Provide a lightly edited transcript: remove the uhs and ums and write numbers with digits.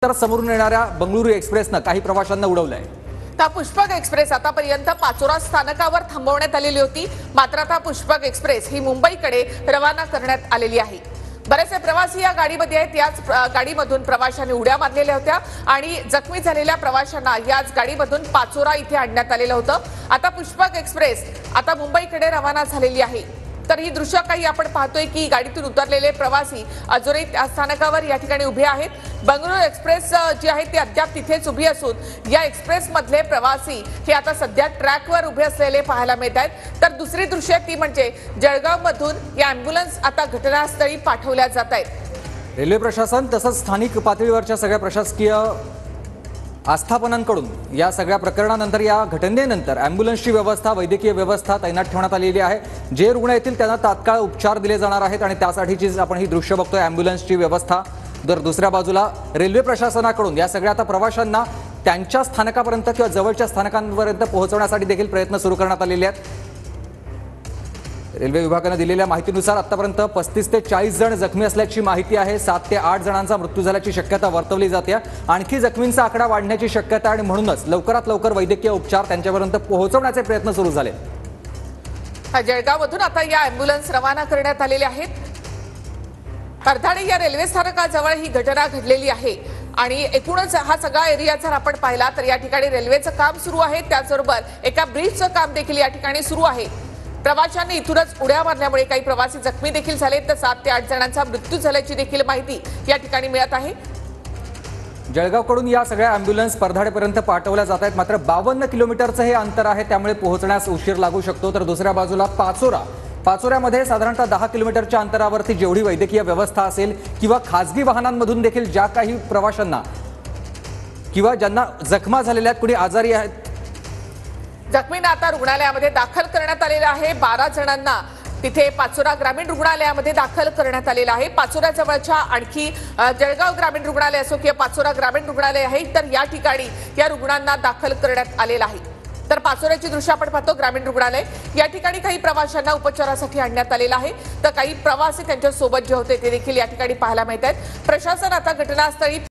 तर समोरून येणाऱ्या बंगळुरू एक्सप्रेसनं काही प्रवाशांना उडवलंय। तर पुष्पक एक्सप्रेस आतापर्यंत पाचोरा स्थानकावर थांबवण्यात आलेली होती, मात्र आता पुष्पक एक्सप्रेस ही मुंबईकडे रवाना करण्यात आलेली आहे। बरेचसे प्रवासी या गाडीमध्ये आहेत। याच गाडीमधून प्रवाशांनी उड्या मारलेल्या होत्या आणि जखमी झालेल्या प्रवाशांना याच गाडीमधून पाचोरा इथे आणण्यात आलेलं होतं। आता पुष्पक एक्सप्रेस आता मुंबईकडे रवाना झालेली आहे। तर ही दृश्य काही आपण पाहतोय की गाडीतून उतरलेले प्रवासी अजूनही त्या स्थानकावर या ठिकाणी उभे आहेत। बंगळुरू एक्सप्रेस जी आहे ती अद्याप तिथेच उभी असून या एक्सप्रेस मधले प्रवासी हे आता सध्या ट्रॅकवर उभे असलेले पाहायला मिळत आहेत। तर दुसरी दृश्य ती म्हणजे जळगाव मधून या अँब्युलन्स आता घटनास्थळी पाठवल्या जात आहेत। रेल्वे प्रशासन तसंच स्थानिक पातळीवरच्या सगळ्या प्रशासकीय आस्थापनांकडून या सगळ्या प्रकरणानंतर या घटनेनंतर अँब्युलन्सची व्यवस्था वैद्यकीय व्यवस्था तैनात ठेवण्यात आलेली आहे। जे रुग्ण येतील त्यांना तात्काळ उपचार दिले जाणार आहेत आणि त्यासाठीची आपण ही दृश्य बघतोय अँब्युलन्सची व्यवस्था। तर दुसऱ्या बाजूला रेल्वे प्रशासनाकडून या सगळ्या आता प्रवाशांना त्यांच्या स्थानकापर्यंत किंवा जवळच्या स्थानकांपर्यंत पोहोचवण्यासाठी देखील प्रयत्न सुरू करण्यात आलेले आहेत। रेल्वे विभागाने दिलेल्या माहितीनुसार आतापर्यंत 35 ते 40 जण जखमी असल्याची माहिती आहे। 7 ते 8 जणांचा मृत्यू झाल्याची शक्यता वर्तवली जाते। आणखी जखमींचा आकडा वाढण्याची शक्यता आणि म्हणूनच लवकरात लवकर वैद्यकीय उपचार त्यांच्यापर्यंत पोहोचवण्याचे प्रयत्न सुरू झाले। जळगावमधून आता या अँब्युलन्स रवाना करण्यात आलेल्या आहेत। करधाडे या रेल्वे स्थानकाजवळ ही घटना घडलेली आहे आणि एकूणच हा सगळा एरिया जर आपण पाहिला तर या ठिकाणी रेल्वेचं काम सुरू आहे, त्याचबरोबर एका ब्रिजचं काम देखील या ठिकाणी सुरू आहे। प्रवाशांनी इथूनच उड्या मारल्यामुळे काही प्रवासी जखमी देखील झाले, तर 7 ते 8 जणांचा मृत्यू झाल्याची देखील माहिती या ठिकाणी मिळत आहे। जळगावकडून या सगळ्या अँब्युलन्स परधाडेपर्यंत पाठवल्या जात आहेत, मात्र 52 किलोमीटरचं हे अंतर आहे, त्यामुळे पोहोचण्यास उशीर लागू शकतो। तर दुसऱ्या बाजूला पाचोऱ्यामध्ये साधारणतः 10 किलोमीटरच्या अंतरावरती जेवढी वैद्यकीय व्यवस्था असेल किंवा खासगी वाहनांमधून देखील ज्या काही प्रवाशांना किंवा ज्यांना जखमा झालेल्या आहेत, कुणी आजारी आहेत, जखमींना आता रुग्णालयामध्ये दाखल करण्यात आलेलं आहे। 12 जणांना तिथे पाचोरा ग्रामीण रुग्णालयामध्ये दाखल करण्यात आलेलं आहे। पाचोरा जवळच्या आणखी जळगाव ग्रामीण रुग्णालय असो किंवा पाचोरा ग्रामीण रुग्णालय आहे, तर या ठिकाणी या रुग्णांना दाखल करण्यात आलेलं आहे। तर पाचोऱ्याची दृश्य आपण पाहतो ग्रामीण रुग्णालय या ठिकाणी काही प्रवाशांना उपचारासाठी आणण्यात आलेलं आहे, तर काही प्रवासी त्यांच्या सोबत जे होते ते देखील या ठिकाणी पाहायला मिळत आहेत। प्रशासन आता घटनास्थळी